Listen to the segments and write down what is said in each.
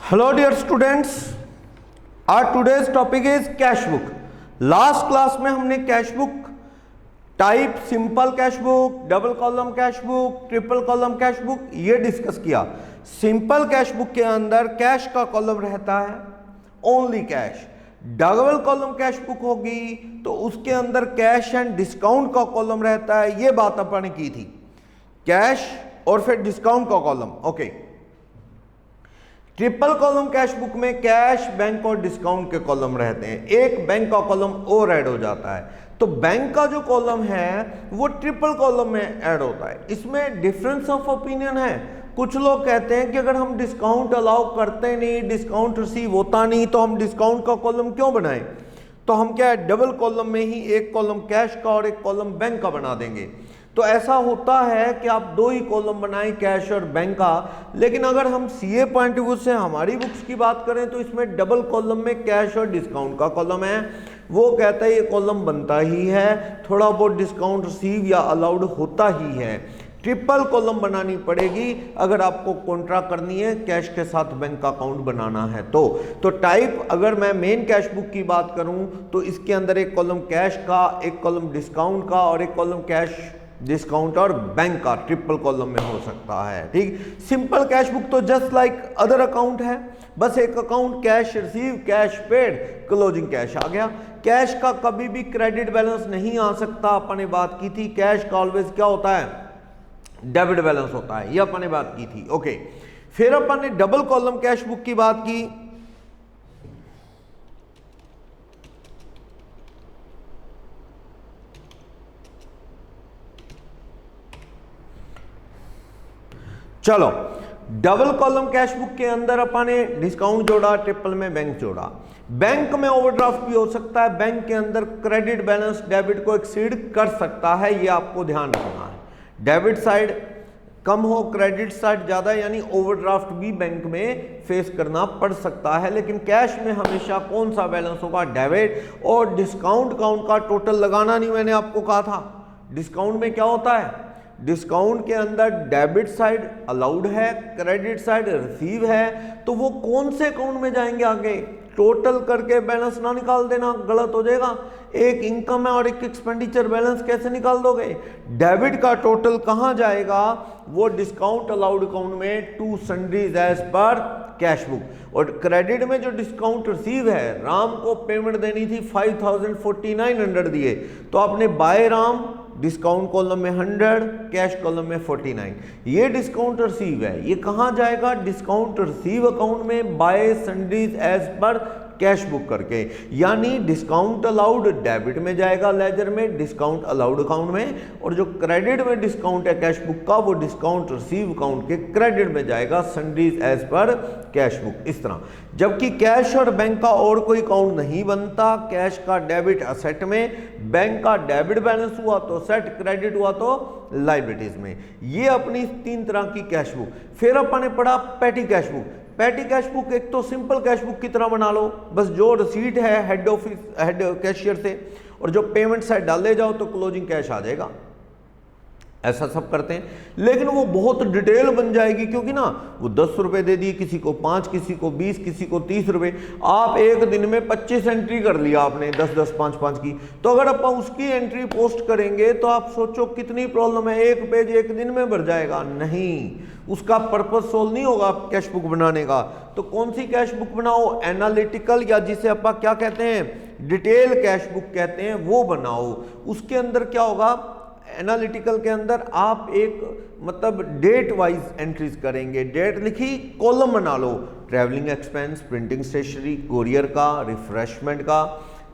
Hello dear students, our today's topic is cash book. Last class में हमने cash book type simple cash book, double column cash book, triple column cash book ये discuss किया। Simple cash book के अंदर cash का column रहता है, only cash. Double column cash book होगी तो उसके अंदर कैश एंड डिस्काउंट का कॉलम रहता है। ये बात अपन ने की थी, कैश और फिर डिस्काउंट का column. Okay, triple column cash book में कैश, बैंक और डिस्काउंट के कॉलम रहते हैं। एक बैंक का कॉलम और ऐड हो जाता है, तो बैंक का जो कॉलम है वो ट्रिपल कॉलम में ऐड होता है। इसमें डिफरेंस ऑफ ओपिनियन है। कुछ लोग कहते हैं कि अगर हम डिस्काउंट अलाउ करते नहीं, डिस्काउंट रिसीव होता नहीं, तो हम डिस्काउंट का कॉलम क्यों बनाएं? तो हम क्या है, डबल कॉलम में ही एक कॉलम कैश का और एक कॉलम बैंक का बना देंगे। तो ऐसा होता है कि आप दो ही कॉलम बनाएं, कैश और बैंक का। लेकिन अगर हम सीए पॉइंट ऑफ व्यू से हमारी बुक्स की बात करें तो इसमें डबल कॉलम में कैश और डिस्काउंट का कॉलम है। वो कहता है ये कॉलम बनता ही है, थोड़ा बहुत डिस्काउंट रिसीव या अलाउड होता ही है। ट्रिपल कॉलम बनानी पड़ेगी अगर आपको कॉन्ट्रा करनी है, कैश के साथ बैंक का अकाउंट बनाना है। तो टाइप अगर मैं मेन कैश बुक की बात करूं तो इसके अंदर एक कॉलम कैश का, एक कॉलम डिस्काउंट का और एक कॉलम कैश, डिस्काउंट और बैंक का ट्रिपल कॉलम में हो सकता है। ठीक, सिंपल कैश बुक तो जस्ट लाइक अदर अकाउंट है, बस एक account cash receive, cash paid, closing cash आ गया। कैश का कभी भी क्रेडिट बैलेंस नहीं आ सकता, अपन ने बात की थी। कैश का ऑलवेज क्या होता है, डेबिट बैलेंस होता है, ये अपन ने बात की थी। ओके, फिर अपन ने डबल कॉलम कैश बुक की बात की। चलो, डबल कॉलम कैश बुक के अंदर अपन ने डिस्काउंट जोड़ा, ट्रिपल में बैंक जोड़ा। बैंक में ओवरड्राफ्ट भी हो सकता है, बैंक के अंदर क्रेडिट बैलेंस डेबिट को एक्सीड कर सकता है, ये आपको ध्यान रखना है। डेबिट साइड कम हो, क्रेडिट साइड ज्यादा, यानी ओवरड्राफ्ट भी बैंक में फेस करना पड़ सकता है। लेकिन कैश में हमेशा कौन सा बैलेंस होगा, डेबिट। और डिस्काउंट का उनका टोटल लगाना नहीं, मैंने आपको कहा था। डिस्काउंट में क्या होता है, डिस्काउंट के अंदर डेबिट साइड अलाउड है, क्रेडिट साइड रिसीव है, तो वो कौन से अकाउंट में जाएंगे आगे, टोटल करके बैलेंस ना निकाल देना, गलत हो जाएगा। एक इनकम है और एक एक्सपेंडिचर, बैलेंस कैसे निकाल दोगे? डेबिट का टोटल कहां जाएगा, वो डिस्काउंट अलाउड अकाउंट में to sundries as per cash book. और क्रेडिट में जो डिस्काउंट रिसीव है, राम को पेमेंट देनी थी 5049 दिए, तो आपने बाय राम डिस्काउंट कॉलम में 100, कैश कॉलम में 49। ये डिस्काउंट रिसीव है, ये कहां जाएगा, डिस्काउंट रिसीव अकाउंट में by sundries as per cash book करके। यानी डिस्काउंट अलाउड डेबिट में जाएगा लेजर में, डिस्काउंट अलाउड अकाउंट में, और जो क्रेडिट में डिस्काउंट है कैश बुक का, वो डिस्काउंट रिसीव अकाउंट के क्रेडिट में जाएगा, sundries as per cash book, इस तरह। जबकि कैश और बैंक का और कोई अकाउंट नहीं बनता। कैश का डेबिट असेट में, बैंक का डेबिट बैलेंस हुआ तो सेट, क्रेडिट हुआ तो लाइबिलिटीज में। ये अपनी तीन तरह की कैश बुक। फिर अपन ने पढ़ा patty cash book. Patty cash book एक तो सिंपल कैश बुक की तरह बना लो, बस जो रिसीट है हेड ऑफिस, हेड कैशियर से, और जो पेमेंट साइड डाल ले जाओ तो क्लोजिंग कैश आ जाएगा। ऐसा सब करते हैं, लेकिन वो बहुत डिटेल बन जाएगी, क्योंकि ना वो 10 रुपए दे दिए, किसी को 5, किसी को 20, किसी को 30 रुपए। आप एक दिन में 25 एंट्री कर लिया आपने, 10-10, 5-5 की, तो अगर अपन उसकी एंट्री पोस्ट करेंगे तो आप सोचो कितनी प्रॉब्लम है। एक पेज एक दिन में भर जाएगा, नहीं, उसका पर्पस सोल्व नहीं होगा कैश बुक बनाने का। तो कौन सी कैश बुक बनाओ, एनालिटिकल, या जिसे अपन क्या कहते हैं, डिटेल कैश बुक कहते हैं, वो बनाओ। उसके अंदर क्या होगा, एनालिटिकल के अंदर आप एक मतलब डेट वाइज एंट्रीज करेंगे। डेट लिखी, कॉलम बना लो, travelling expense, printing stationery, courier का, रिफ्रेशमेंट का,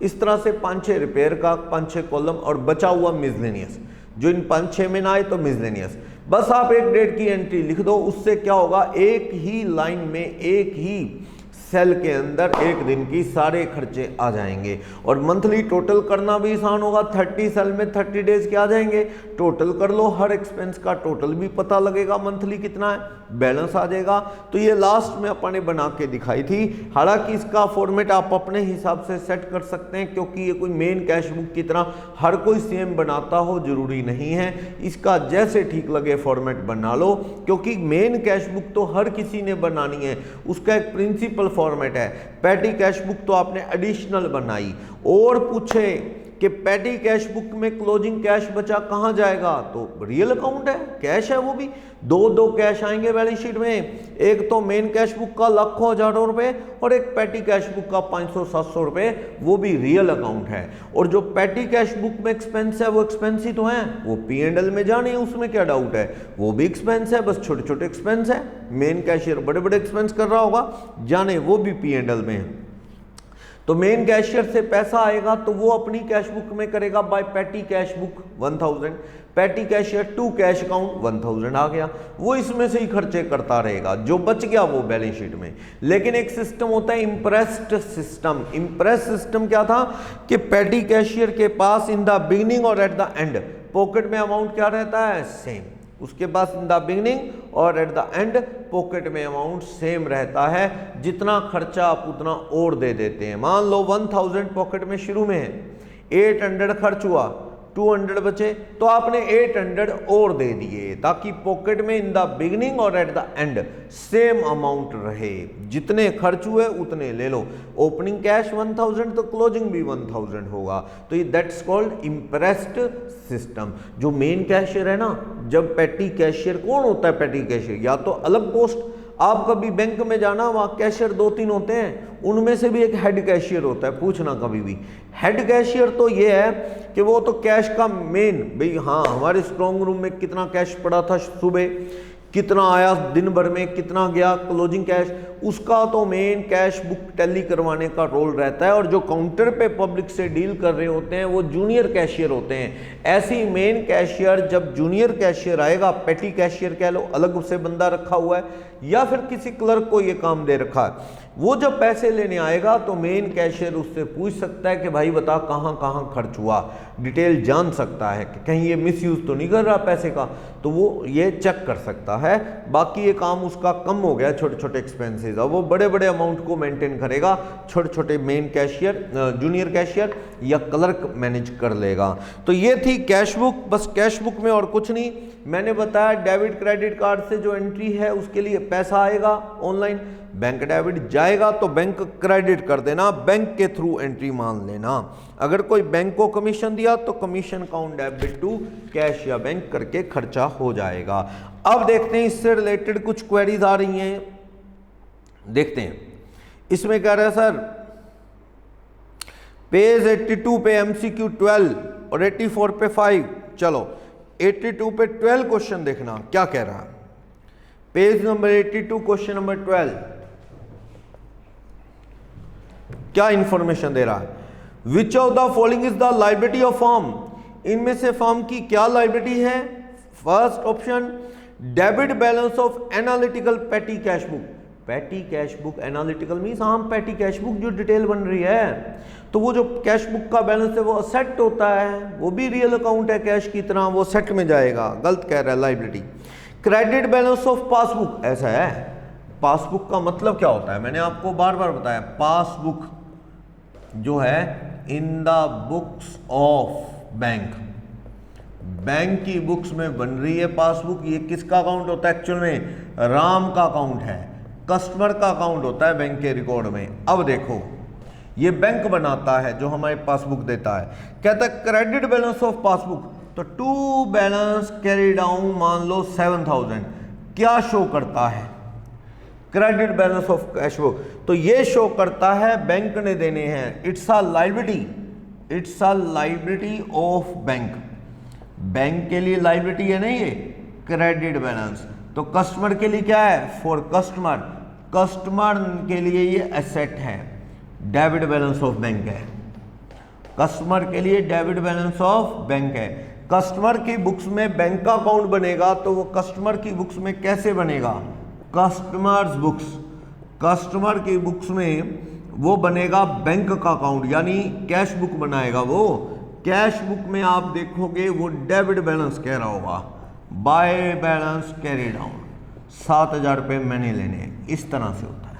इस तरह से 5-6 रिपेयर का, 5-6 कॉलम, और बचा हुआ मिसलेनियस, जो इन 5-6 में ना आए तो मिसलेनियस। बस आप एक डेट की एंट्री लिख दो, उससे क्या होगा, एक ही लाइन में, एक ही सेल के अंदर एक दिन की सारे खर्चे आ जाएंगे। और मंथली टोटल करना भी आसान होगा, 30 सेल में 30 डेज के आ जाएंगे, टोटल कर लो, हर एक्सपेंस का टोटल भी पता लगेगा, मंथली कितना है, बैलेंस आ जाएगा। तो ये लास्ट में अपन ने बना के दिखाई थी। हालांकि इसका फॉर्मेट आप अपने हिसाब से सेट कर सकते हैं, क्योंकि ये कोई मेन कैश बुक की तरह हर कोई सेम बनाता हो जरूरी नहीं है। इसका जैसे ठीक लगे फॉर्मेट बना लो, क्योंकि मेन कैश बुक तो हर किसी ने बनानी है, उसका एक प्रिंसिपल फॉर्मेट है। पैटी कैश बुक तो आपने एडिशनल बनाई। और पूछे कि पैटी कैश बुक में क्लोजिंग कैश बचा कहाँ जाएगा, तो रियल अकाउंट है, कैश है, वो भी दो कैश आएंगे बैलेंस शीट में। एक तो मेन कैश बुक का लाखों हजारों रुपए और एक पैटी कैश बुक का 500-700 रुपए, वो भी रियल अकाउंट है। और जो पैटी कैश बुक में एक्सपेंस है वो एक्सपेंस ही तो है, वो P&L में जाने, उसमें क्या डाउट है, वो भी एक्सपेंस है, बस छोटे छोटे एक्सपेंस है। मेन कैशियर बड़े बड़े एक्सपेंस कर रहा होगा, जाने वो भी P&L में है। तो मेन कैशियर से पैसा आएगा तो वो अपनी कैश बुक में करेगा by petty cash book 1000, petty cashier to cash account 1000 आ गया, वो इसमें से ही खर्चे करता रहेगा, जो बच गया वो बैलेंस शीट में। लेकिन एक सिस्टम होता है इम्प्रेस्ड सिस्टम। इम्प्रेस सिस्टम क्या था कि पैटी कैशियर के पास इन द बिगिनिंग और एट द एंड पॉकेट में अमाउंट क्या रहता है, सेम। उसके पास इन द बिगिनिंग और एट द एंड पॉकेट में अमाउंट सेम रहता है, जितना खर्चा आप उतना और दे देते हैं। मान लो 1000 पॉकेट में शुरू में है, 800 खर्च हुआ, 200 बचे, तो आपने 800 और दे दिए, ताकि पॉकेट में इन द बिगिनिंग और at the end same amount रहे, जितने खर्च हुए उतने ले लो। ओपनिंग कैश 1000 तो क्लोजिंग भी 1000 होगा। तो ये दैट्स कॉल्ड इम्प्रेस्ड सिस्टम। जो मेन कैशियर है ना, जब पैटी कैशियर, कौन होता है पैटी कैशियर, या तो अलग पोस्ट, आप कभी बैंक में जाना, वहाँ कैशियर 2-3 होते हैं, उनमें से भी एक हेड कैशियर होता है, पूछना कभी भी। हेड कैशियर तो ये है कि वो तो कैश का मेन, भाई हाँ हमारे स्ट्रॉन्ग रूम में कितना कैश पड़ा था सुबह, कितना आया दिन भर में, कितना गया क्लोजिंग कैश, उसका तो मेन कैश बुक टैली करवाने का रोल रहता है। और जो काउंटर पे पब्लिक से डील कर रहे होते हैं वो जूनियर कैशियर होते हैं। ऐसी मेन कैशियर, जब जूनियर कैशियर आएगा, पैटी कैशियर कह लो, अलग से बंदा रखा हुआ है या फिर किसी क्लर्क को ये काम दे रखा है, वो जब पैसे लेने आएगा तो मेन कैशियर उससे पूछ सकता है कि भाई बता कहाँ कहाँ खर्च हुआ, डिटेल जान सकता है कि कहीं ये मिसयूज तो नहीं कर रहा पैसे का, तो वो ये चेक कर सकता है। बाकी ये काम उसका कम हो गया, छोटे छोटे एक्सपेंसेस, अब वो बड़े बड़े अमाउंट को मेंटेन करेगा, छोटे छोटे मेन कैशियर, जूनियर कैशियर या क्लर्क मैनेज कर लेगा। तो ये थी कैश बुक। बस कैश बुक में और कुछ नहीं, मैंने बताया डेबिट क्रेडिट कार्ड से जो एंट्री है उसके लिए पैसा आएगा ऑनलाइन, बैंक डेबिट जाएगा तो बैंक क्रेडिट कर देना, बैंक के थ्रू एंट्री मान लेना। अगर कोई बैंक को कमीशन दिया तो commission account debit to cash या बैंक करके खर्चा हो जाएगा। अब देखते हैं इससे रिलेटेड कुछ क्वेरीज आ रही हैं, देखते हैं। इसमें कह रहा है सर पेज 82 पे MCQ 12 और 84 पे 5। चलो 82 पे 12 क्वेश्चन देखना क्या कह रहा है। पेज नंबर 82 क्वेश्चन नंबर 12 क्या इंफॉर्मेशन दे रहा है, which of the following is the liability of firm, इनमें से फर्म की क्या लायबिलिटी है। First option debit balance of analytical patty cash book. Patty cash book analytical means हम पैटी कैश बुक जो डिटेल बन रही है, तो वो जो कैश बुक का बैलेंस है वो असेट होता है, वो भी रियल अकाउंट है कैश की तरह, वो सेट में जाएगा, गलत कह रहा है liability. Credit balance of passbook, ऐसा है, पासबुक का मतलब क्या होता है, मैंने आपको बार बार बताया, पासबुक जो है in the books of bank, bank की बुक्स में बन रही है पासबुक। ये किसका अकाउंट होता है एक्चुअल में, राम का अकाउंट है, कस्टमर का अकाउंट होता है बैंक के रिकॉर्ड में। अब देखो ये बैंक बनाता है जो हमारी पासबुक देता है, कहता है क्रेडिट बैलेंस ऑफ पासबुक, तो टू बैलेंस कैरी डाउन मान लो 7000, क्या शो करता है, credit balance of cash book, तो ये शो करता है बैंक ने देने हैं, it's a liability, it's a liability of bank, bank के लिए लायबिलिटी है नहीं ये क्रेडिट बैलेंस। तो कस्टमर के लिए क्या है, फॉर कस्टमर, कस्टमर के लिए ये एसेट है, डेबिट बैलेंस ऑफ बैंक है, कस्टमर के लिए डेबिट बैलेंस ऑफ बैंक है। कस्टमर की बुक्स में बैंक का अकाउंट बनेगा तो वो कस्टमर की बुक्स में कैसे बनेगा, कस्टमर्स बुक्स, कस्टमर की बुक्स में वो बनेगा बैंक का अकाउंट, यानी कैश बुक बनाएगा वो, कैश बुक में आप देखोगे वो डेबिट बैलेंस कह रहा होगा, बाय बैलेंस कैरी डाउन, 7,000 रुपये मैंने लेने हैं, इस तरह से होता है।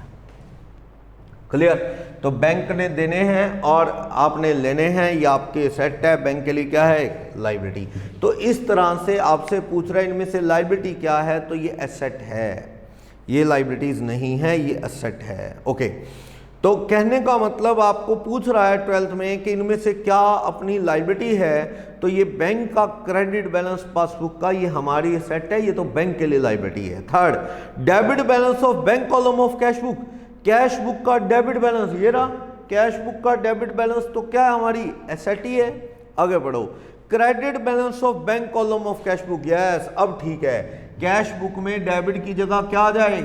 क्लियर? तो बैंक ने देने हैं और आपने लेने हैं, ये आपके एसेट है, बैंक के लिए क्या है? लायबिलिटी। तो इस तरह से आपसे पूछ रहा है इनमें से लायबिलिटी क्या है, तो ये एसेट है, ये लायबिलिटीज नहीं है, ये एसेट है। ओके, तो कहने का मतलब आपको पूछ रहा है 12th में कि इनमें से क्या अपनी लायबिलिटी है, तो ये बैंक का क्रेडिट बैलेंस पासबुक का, ये हमारी एसेट है, ये तो बैंक के लिए लायबिलिटी है। Third, debit balance of bank column of cash book, cash book का डेबिट बैलेंस, ये रहा कैश बुक का डेबिट बैलेंस, तो क्या हमारी एसेट ही है। आगे बढ़ो, credit balance of bank column of cash book, yes, अब ठीक है, कैश बुक में डेबिट की जगह क्या आ जाए,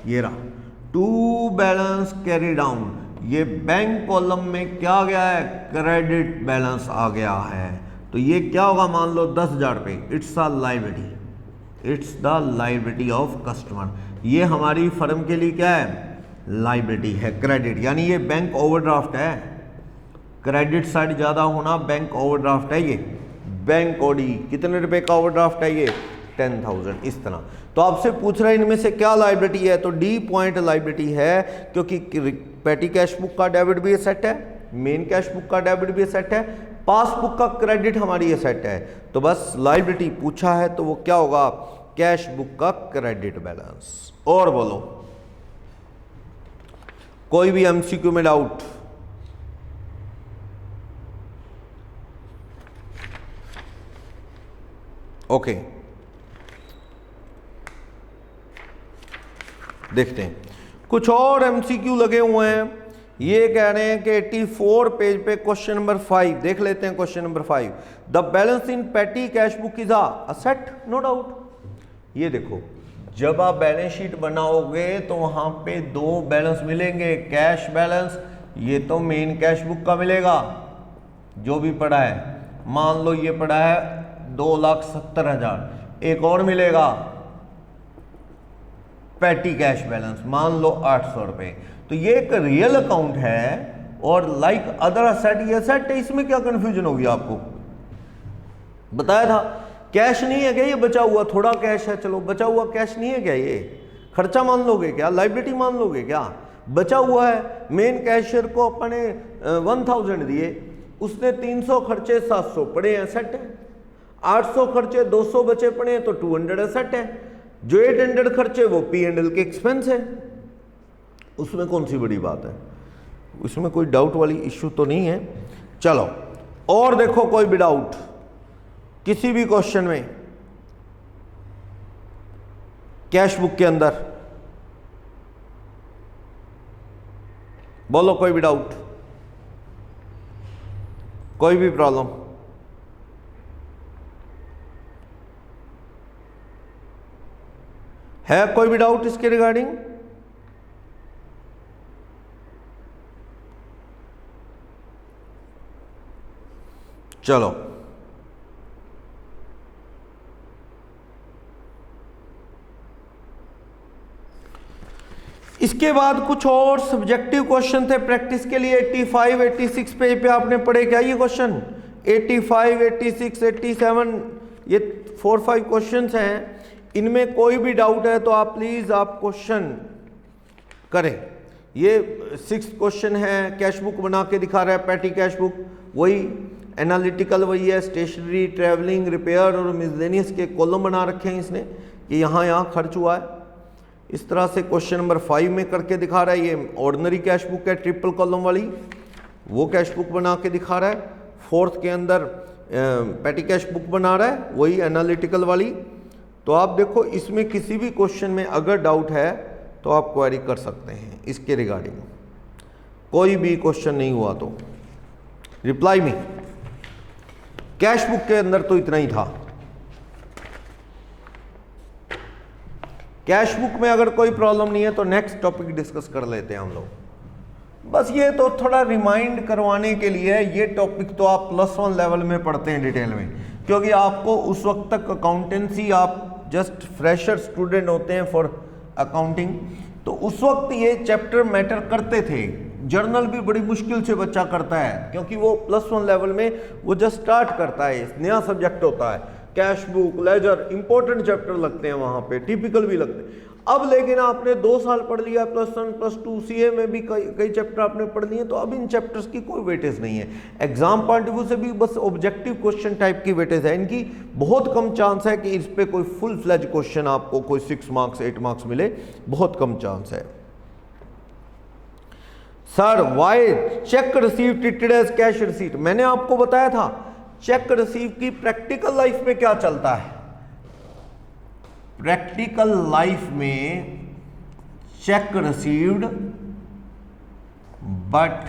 ये रहा टू बैलेंस कैरी डाउन, ये बैंक कॉलम में क्या आ गया है, क्रेडिट बैलेंस आ गया है। तो ये क्या होगा, मान लो 10,000 रुपये, it's a liability, it's the liability of customer, ये हमारी फर्म के लिए क्या है, लायबिलिटी है, क्रेडिट, यानी ये बैंक ओवरड्राफ्ट है, क्रेडिट साइड ज़्यादा होना बैंक ओवरड्राफ्ट है, ये बैंक ओडी कितने रुपए का ओवरड्राफ्ट है, ये 10,000, इस तरह। तो आपसे पूछ रहा है इनमें से क्या लायबिलिटी है, तो डी पॉइंट लायबिलिटी है, क्योंकि पेटी कैश बुक का डेबिट भी एसेट है, मेन कैश बुक का डेबिट भी एसेट है, पासबुक का क्रेडिट हमारी एसेट है, तो बस लायबिलिटी पूछा है तो वो क्या होगा, कैश बुक का क्रेडिट बैलेंस। और बोलो कोई भी एमसीक्यू में डाउट? ओके, देखते हैं कुछ और एमसीक्यू लगे हुए हैं। ये कह रहे हैं कि 84 पेज पे क्वेश्चन नंबर 5 देख लेते हैं। Question number 5, the balance in petty cash book is a asset, no doubt. ये देखो, जब आप बैलेंस शीट बनाओगे तो वहां पे दो बैलेंस मिलेंगे, कैश बैलेंस, ये तो मेन कैश बुक का मिलेगा जो भी पड़ा है, मान लो ये पड़ा है 2,70,000, एक और मिलेगा पेटी कैश बैलेंस, मान लो 800 रुपये। तो ये एक रियल अकाउंट है और लाइक अदर असेट ये असेट है, इसमें क्या कंफ्यूजन होगी आपको? बताया था कैश नहीं है क्या, ये बचा हुआ थोड़ा कैश है, चलो बचा हुआ कैश नहीं है क्या, ये खर्चा मान लोगे क्या, लायबिलिटी मान लोगे क्या, बचा हुआ है। मेन कैशियर को अपने 1000 दिए, उसने 300 खर्चे 700 पड़े हैं, एसेट है। 800 खर्चे 200 बचे पड़े हैं तो 200 एसेट है। जो 800 खर्चे वो P&L के एक्सपेंस है, उसमें कौन सी बड़ी बात है, उसमें कोई डाउट वाली इश्यू तो नहीं है। चलो और देखो कोई भी डाउट किसी भी क्वेश्चन में कैश बुक के अंदर, बोलो कोई भी डाउट, कोई भी प्रॉब्लम? है कोई भी डाउट इसके रिगार्डिंग? चलो इसके बाद कुछ और सब्जेक्टिव क्वेश्चन थे प्रैक्टिस के लिए। 85, 86 पेज पे आपने पढ़े क्या ये क्वेश्चन? 85, 86, 87 ये 4-5 क्वेश्चंस हैं। इनमें कोई भी डाउट है तो आप प्लीज आप क्वेश्चन करें। ये 6th क्वेश्चन है, कैश बुक बना के दिखा रहा है, पैटी कैश बुक, वही एनालिटिकल वही है, स्टेशनरी, ट्रैवलिंग, रिपेयर और मिसलेनियस के कॉलम बना रखे हैं इसने कि यहाँ खर्च हुआ है। इस तरह से क्वेश्चन नंबर 5 में करके दिखा रहा है। ये ऑर्डिनरी कैश बुक है, ट्रिपल कॉलम वाली, वो कैश बुक बना के दिखा रहा है। 4th के अंदर पैटी कैश बुक बना रहा है, वही एनालिटिकल वाली। तो आप देखो इसमें किसी भी क्वेश्चन में अगर डाउट है तो आप क्वेरी कर सकते हैं इसके रिगार्डिंग। कोई भी क्वेश्चन नहीं हुआ तो रिप्लाई में। कैश बुक के अंदर तो इतना ही था। कैश बुक में अगर कोई प्रॉब्लम नहीं है तो नेक्स्ट टॉपिक डिस्कस कर लेते हैं हम लोग। बस ये तो थोड़ा रिमाइंड करवाने के लिए, ये टॉपिक तो आप +1 लेवल में पढ़ते हैं डिटेल में, क्योंकि आपको उस वक्त तक अकाउंटेंसी, आप जस्ट फ्रेशर स्टूडेंट होते हैं फॉर अकाउंटिंग, तो उस वक्त ये चैप्टर मैटर करते थे। जर्नल भी बड़ी मुश्किल से बच्चा करता है, क्योंकि वो +1 लेवल में वो जस्ट स्टार्ट करता है, नया सब्जेक्ट होता है। Cash book, ledger, important chapter लगते हैं वहाँ पे, टिपिकल भी लगते हैं। अब लेकिन आपने 2 साल पढ़ लिया, +1 +2 सीए में भी कई चैप्टर आपने पढ़ लिए, तो अब इन चैप्टर्स की कोई वेटेज नहीं है। एग्जाम पॉइंट ऑफ व्यू से भी बस ऑब्जेक्टिव क्वेश्चन टाइप की वेटेज है इनकी। बहुत कम चांस है कि इस पे कोई फुल फ्लेज क्वेश्चन आपको कोई 6 मार्क्स 8 मार्क्स मिले, बहुत कम चांस है। Sir why cheque receive treated as cash receipt? मैंने आपको बताया था चेक रिसीव की प्रैक्टिकल लाइफ में क्या चलता है। प्रैक्टिकल लाइफ में cheque received but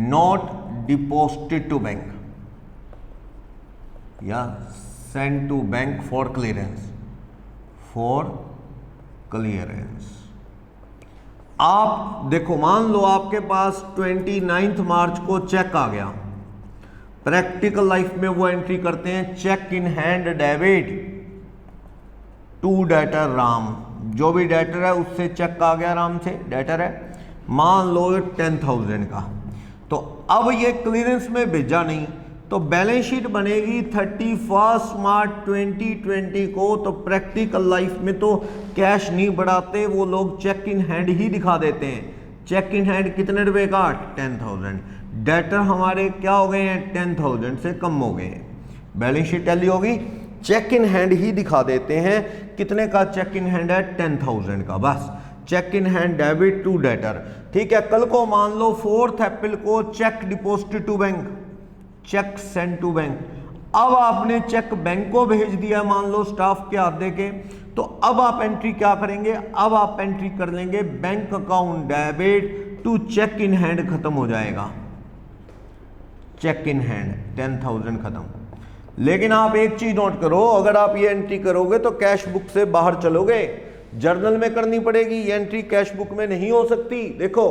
not deposited to bank या send to bank for clearance. आप देखो, मान लो आपके पास 29 मार्च को चेक आ गया। प्रैक्टिकल लाइफ में वो एंट्री करते हैं cheque in hand debit to debtor Ram. जो भी डेटर है उससे चेक आ गया, राम से डेटर है, मान लो 10,000 का। तो अब ये क्लियरेंस में भेजा नहीं, तो बैलेंस शीट बनेगी 31 मार्च 2020 को। तो प्रैक्टिकल लाइफ में तो कैश नहीं बढ़ाते वो लोग, चेक इन हैंड ही दिखा देते हैं। चेक इन हैंड कितने रुपए का? 10,000। डेटर हमारे क्या हो गए हैं? 10,000 से कम हो गए हैं। बैलेंस शीट टैली होगी, चेक इन हैंड ही दिखा देते हैं। कितने का चेक इन हैंड है? 10,000 का। बस cheque in hand debit to debtor. ठीक है, कल को मान लो 4 अप्रैल को cheque deposited to bank, cheque send to bank. अब आपने चेक बैंक को भेज दिया, मान लो स्टाफ के हाथ दे के, तो अब आप एंट्री क्या करेंगे? अब आप एंट्री कर लेंगे bank account debit to cheque in hand, खत्म हो जाएगा चेक इन हैंड 10,000 खत्म। लेकिन आप एक चीज नोट करो, अगर आप ये एंट्री करोगे तो कैश बुक से बाहर चलोगे, जर्नल में करनी पड़ेगी। ये एंट्री कैश बुक में नहीं हो सकती। देखो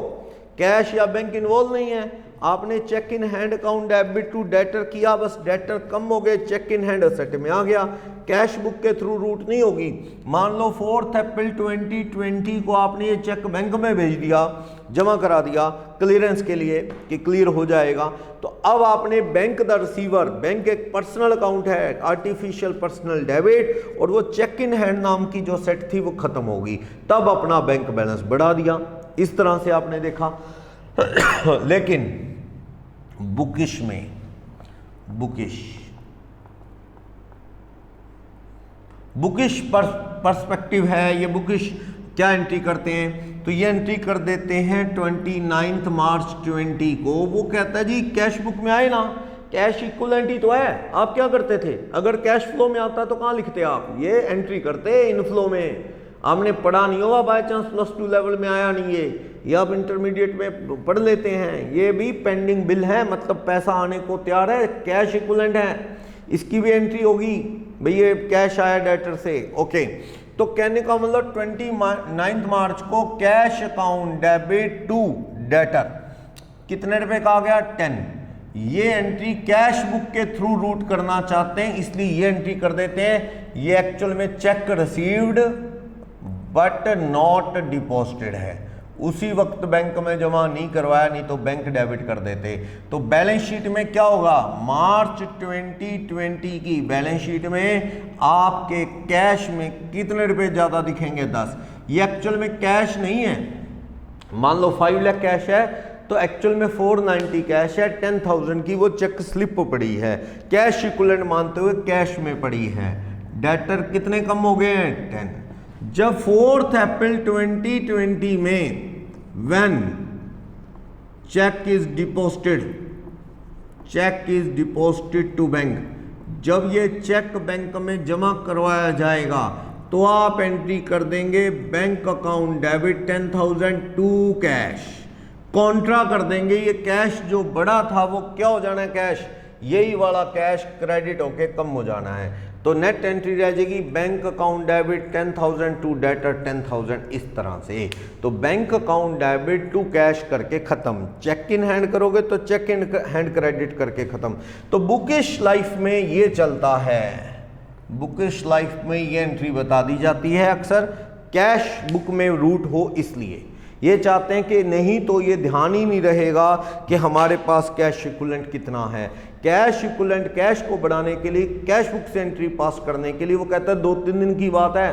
कैश या बैंक इन्वॉल्व नहीं है, आपने cheque in hand account debit to debtor किया, बस डेटर कम हो गए, चेक इन हैंड असेट में आ गया, कैश बुक के थ्रू रूट नहीं होगी। मान लो 4 अप्रैल 2020 को आपने ये चेक बैंक में भेज दिया, जमा करा दिया क्लियरेंस के लिए कि क्लियर हो जाएगा। तो अब आपने बैंक द रिसीवर, बैंक एक पर्सनल अकाउंट है, आर्टिफिशियल पर्सनल डेबिट, और वो चेक इन हैंड नाम की जो सेट थी वो खत्म होगी, तब अपना बैंक बैलेंस बढ़ा दिया। इस तरह से आपने देखा। लेकिन बुकिश में, बुकिश पर्सपेक्टिव है, ये बुकिश क्या एंट्री करते हैं? तो ये एंट्री कर देते हैं 29 मार्च 20 को। वो कहता है जी कैश बुक में आए ना, कैश इक्विवेलेंट ही तो है। आप क्या करते थे? अगर कैश फ्लो में आता तो कहाँ लिखते आप? ये एंट्री करते इनफ्लो में। आपने पढ़ा नहीं होगा, बाय चांस +2 लेवल में आया नहीं ये आप इंटरमीडिएट में पढ़ लेते हैं। ये भी पेंडिंग बिल है, मतलब पैसा आने को तैयार है, कैश इक्विवेलेंट है, इसकी भी एंट्री होगी भाई, ये कैश आया डेटर से। ओके, तो कहने का मतलब 29 मार्च को cash account debit to debtor कितने रुपए का आ गया? 10। ये एंट्री कैश बुक के थ्रू रूट करना चाहते हैं, इसलिए ये एंट्री कर देते हैं। ये एक्चुअल में cheque received but not deposited है, उसी वक्त बैंक में जमा नहीं करवाया, नहीं तो बैंक डेबिट कर देते। तो बैलेंस शीट में क्या होगा? मार्च 2020 की बैलेंस शीट में आपके कैश में कितने रुपए ज्यादा दिखेंगे? 10। ये एक्चुअल में कैश नहीं है। मान लो 5 लाख कैश है तो एक्चुअल में 490 कैश है, 10,000 की वो चेक स्लिप पड़ी है, कैश इक्विवेलेंट मानते हुए कैश में पड़ी है। डेटर कितने कम हो गए हैं? 10। जब 4 अप्रैल 2020 में when cheque is deposited to bank, जब ये चेक बैंक में जमा करवाया जाएगा तो आप एंट्री कर देंगे bank account debit 10,000 to cash, contra कर देंगे। ये कैश जो बड़ा था वो क्या हो जाना है? कैश, यही वाला कैश क्रेडिट होके कम हो जाना है। तो नेट एंट्री रह जाएगी bank account debit 10,000 to debtor 10,000, इस तरह से। तो bank account debit to cash करके खत्म, चेक इन हैंड करोगे तो चेक इन हैंड क्रेडिट करके खत्म। तो बुकिश लाइफ में ये चलता है, बुकिश लाइफ में ये एंट्री बता दी जाती है अक्सर, कैश बुक में रूट हो, इसलिए ये चाहते हैं कि नहीं तो ये ध्यान ही नहीं रहेगा कि हमारे पास कैश इक्विवेलेंट कितना है। कैश इक्विवेलेंट, कैश को बढ़ाने के लिए, कैश बुक से एंट्री पास करने के लिए वो कहता है 2-3 दिन की बात है,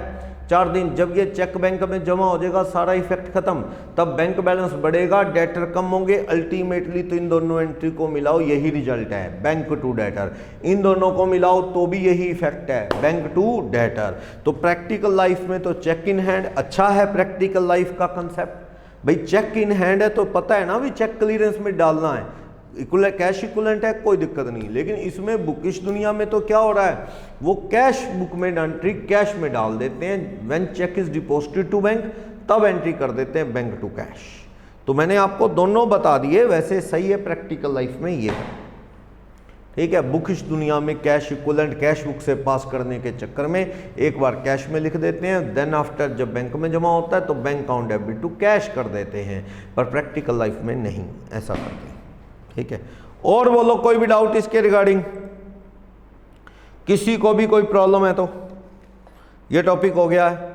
4 दिन, जब ये चेक बैंक में जमा हो जाएगा सारा इफेक्ट खत्म, तब बैंक बैलेंस बढ़ेगा, डेटर कम होंगे, अल्टीमेटली तो इन दोनों एंट्री को मिलाओ यही रिजल्ट है, बैंक टू डेटर। इन दोनों को मिलाओ तो भी यही इफेक्ट है, बैंक टू डेटर। तो प्रैक्टिकल लाइफ में तो चेक इन हैंड अच्छा है, प्रैक्टिकल लाइफ का कंसेप्ट। भाई चेक इन हैंड है तो पता है ना भी चेक क्लियरेंस में डालना है, कैश इक्विवेलेंट है, कोई दिक्कत नहीं। लेकिन इसमें बुकिश दुनिया में तो क्या हो रहा है, वो कैश बुक में एंट्री कैश में डाल देते हैं, when cheque is deposited to bank तब एंट्री कर देते हैं बैंक टू कैश। तो मैंने आपको दोनों बता दिए, वैसे सही है प्रैक्टिकल लाइफ में ये है, ठीक है। बुकिश दुनिया में कैश इक्विवेलेंट कैश बुक से पास करने के चक्कर में एक बार कैश में लिख देते हैं, देन आफ्टर जब बैंक में जमा होता है तो bank account debit to cash कर देते हैं, पर प्रैक्टिकल लाइफ में नहीं ऐसा करते हैं, ठीक है। और बोलो कोई भी डाउट इसके रिगार्डिंग, किसी को भी कोई प्रॉब्लम है तो ये टॉपिक हो गया है।